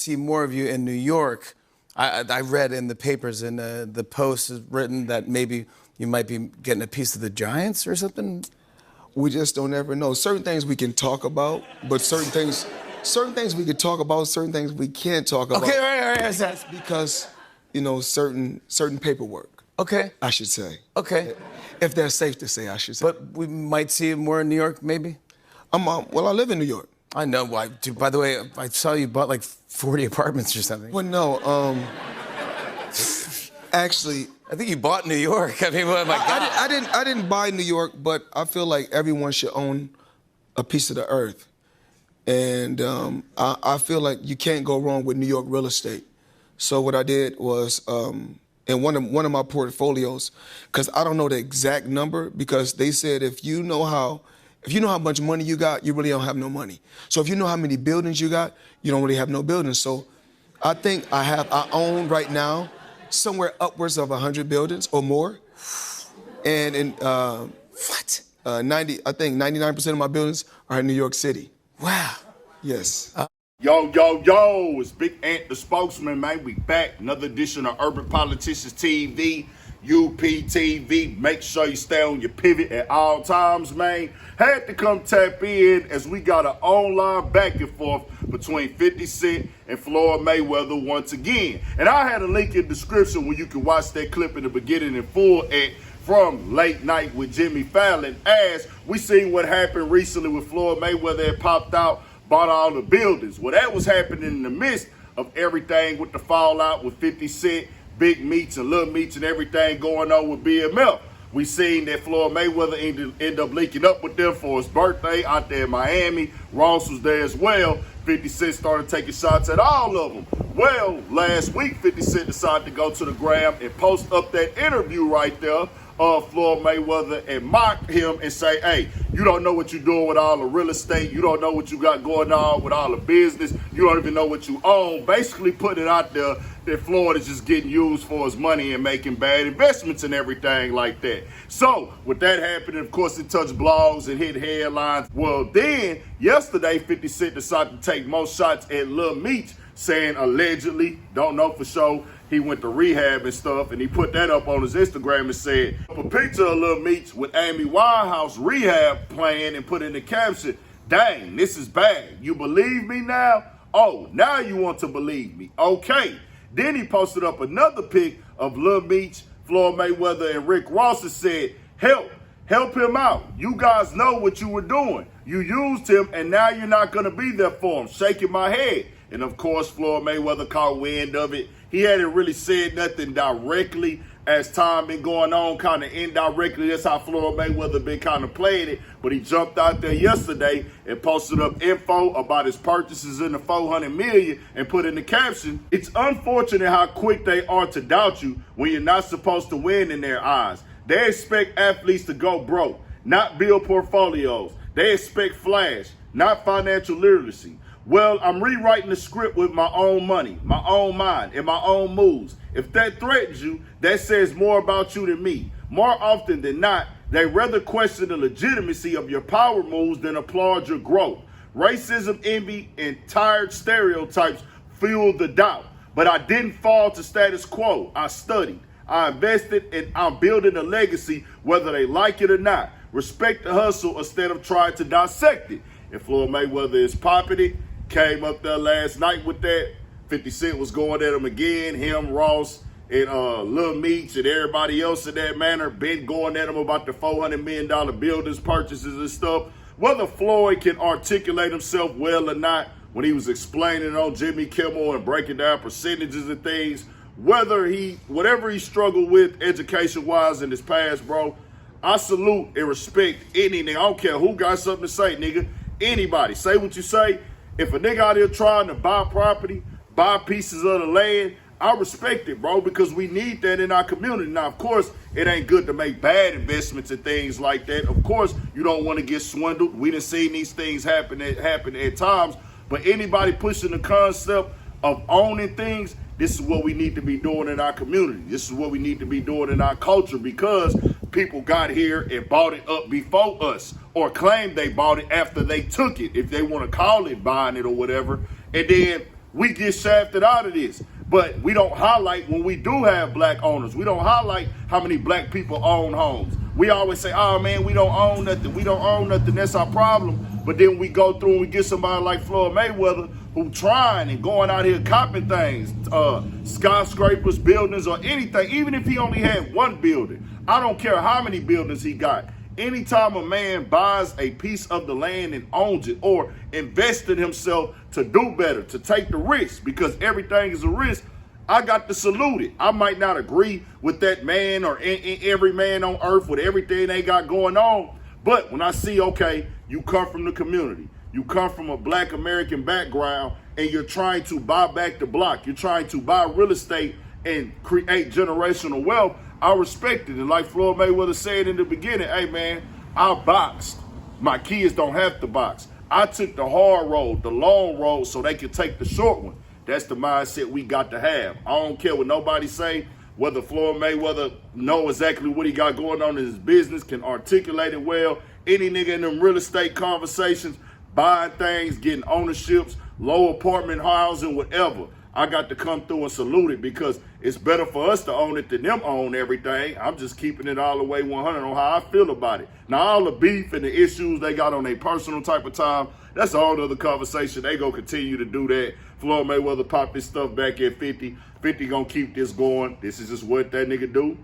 see more of you in New York. I read in the papers and the Post is written that maybe you might be getting a piece of the Giants or something. We just don't ever know. Certain things we can talk about, but certain things we can talk about, certain things we can't talk about. Okay, all right. That's because, certain paperwork. Okay. I should say. Okay. If that's safe to say, I should say. But we might see you more in New York, maybe? Well, I live in New York. I know. By the way, I saw you bought like 40 apartments or something. Well, no, actually, I think you bought New York. I mean, oh my God. I didn't buy New York, but I feel like everyone should own a piece of the earth. And I feel like you can't go wrong with New York real estate. So what I did was, in one of my portfolios, because I don't know the exact number, because they said if you know how much money you got, you really don't have no money. So if you know how many buildings you got, you don't really have no buildings. So I think I own right now somewhere upwards of 100 buildings or more. And in I think 99% of my buildings are in New York City. Wow. Yes. Yo, it's Big Ant, the spokesman, man. We back. Another edition of Urban Politicians TV, UPTV. Make sure you stay on your pivot at all times, man. Had to come tap in as we got an online back and forth between 50 Cent and Floyd Mayweather once again. And I had a link in the description where you can watch that clip in the beginning in full from Late Night with Jimmy Fallon, as we seen what happened recently with Floyd Mayweather had popped out, bought all the buildings. Well, that was happening in the midst of everything with the fallout with 50 Cent, Big Meats and Little Meats and everything going on with BMF. We seen that Floyd Mayweather ended up linking up with them for his birthday out there in Miami. Ross was there as well. 50 Cent started taking shots at all of them. Well, last week, 50 Cent decided to go to the gram and post up that interview right there of Floyd Mayweather and mock him and say, hey, you don't know what you're doing with all the real estate. You don't know what you got going on with all the business. You don't even know what you own. Basically putting it out there that Floyd is just getting used for his money and making bad investments and everything like that. So with that happening, of course, it touched blogs and hit headlines. Well, then yesterday, 50 Cent decided to take more shots at Lil Meech, saying allegedly, don't know for sure, he went to rehab and stuff, and he put that up on his Instagram and said, a picture of Lil Meech with Amy Winehouse rehab plan and put in the caption, dang, this is bad. You believe me now? Oh, now you want to believe me. Okay. Then he posted up another pic of Lil Meech, Floyd Mayweather, and Rick Ross and said, help him out. You guys know what you were doing. You used him, and now you're not going to be there for him. Shaking my head. And of course, Floyd Mayweather caught wind of it. He hadn't really said nothing directly as time been going on, kind of indirectly. That's how Floyd Mayweather been kind of playing it. But he jumped out there yesterday and posted up info about his purchases in the $400 million and put in the caption, it's unfortunate how quick they are to doubt you when you're not supposed to win in their eyes. They expect athletes to go broke, not build portfolios. They expect flash, not financial literacy. Well, I'm rewriting the script with my own money, my own mind, and my own moves. If that threatens you, that says more about you than me. More often than not, they rather question the legitimacy of your power moves than applaud your growth. Racism, envy, and tired stereotypes fuel the doubt. But I didn't fall to status quo. I studied, I invested, and I'm building a legacy whether they like it or not. Respect the hustle instead of trying to dissect it. If Floyd Mayweather is popping it, came up there last night with that. 50 Cent was going at him again. Him, Ross, and Lil Meech and everybody else in that manner been going at him about the $400 million buildings purchases and stuff. Whether Floyd can articulate himself well or not when he was explaining on Jimmy Kimmel and breaking down percentages and things, whatever he struggled with education-wise in his past, bro, I salute and respect any nigga. I don't care who got something to say, nigga. Anybody. Say what you say. If a nigga out here trying to buy property, buy pieces of the land, I respect it, bro, because we need that in our community. Now, of course, it ain't good to make bad investments and things like that. Of course, you don't want to get swindled. We done seen these things happen at times. But anybody pushing the concept of owning things, this is what we need to be doing in our community. This is what we need to be doing in our culture, because people got here and bought it up before us, or claimed they bought it after they took it, if they want to call it buying it or whatever. And then we get shafted out of this. But we don't highlight when we do have black owners. We don't highlight how many black people own homes. We always say, oh man, we don't own nothing. We don't own nothing. That's our problem. But then we go through and we get somebody like Floyd Mayweather who trying and going out here copping things, skyscrapers, buildings, or anything. Even if he only had one building, I don't care how many buildings he got. Anytime a man buys a piece of the land and owns it, or invests in himself to do better, to take the risk, because everything is a risk, I got to salute it. I might not agree with that man or every man on earth with everything they got going on, but when I see, okay, you come from the community, you come from a black American background, and you're trying to buy back the block, you're trying to buy real estate and create generational wealth, I respect it. And like Floyd Mayweather said in the beginning, hey man, I boxed. My kids don't have to box. I took the hard road, the long road, so they could take the short one. That's the mindset we got to have. I don't care what nobody say, whether Floyd Mayweather know exactly what he got going on in his business, can articulate it well. Any nigga in them real estate conversations, buying things, getting ownerships, low apartment housing, whatever. I got to come through and salute it, because it's better for us to own it than them own everything. I'm just keeping it all the way 100 on how I feel about it. Now, all the beef and the issues they got on their personal type of time, that's a whole other conversation. They gonna continue to do that. Floyd Mayweather popped this stuff back at 50. 50 gonna keep this going. This is just what that nigga do.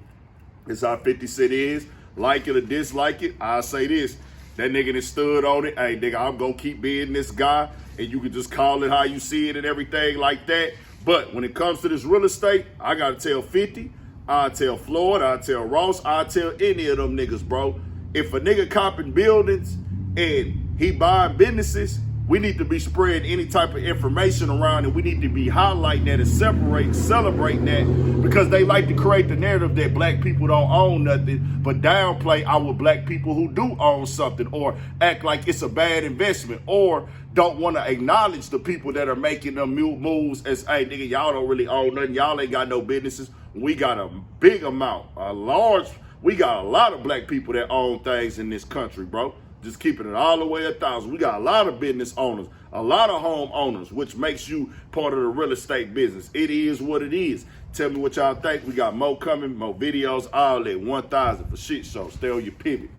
It's how 50 Cent is. Like it or dislike it, I say this. That nigga that stood on it, hey nigga, I'm gonna keep being this guy, and you can just call it how you see it and everything like that. But when it comes to this real estate, I gotta tell 50, I tell Floyd, I tell Ross, I tell any of them niggas, bro. If a nigga copping buildings and he buying businesses, we need to be spreading any type of information around, and we need to be highlighting that and celebrating that, because they like to create the narrative that black people don't own nothing, but downplay our black people who do own something, or act like it's a bad investment, or don't want to acknowledge the people that are making them moves as, hey, nigga, y'all don't really own nothing. Y'all ain't got no businesses. We got a big amount, we got a lot of black people that own things in this country, bro. Just keeping it all the way 1,000. We got a lot of business owners, a lot of home owners, which makes you part of the real estate business. It is what it is. Tell me what y'all think. We got more coming, more videos, all that. 1,000 for shit show. Stay on your pivot.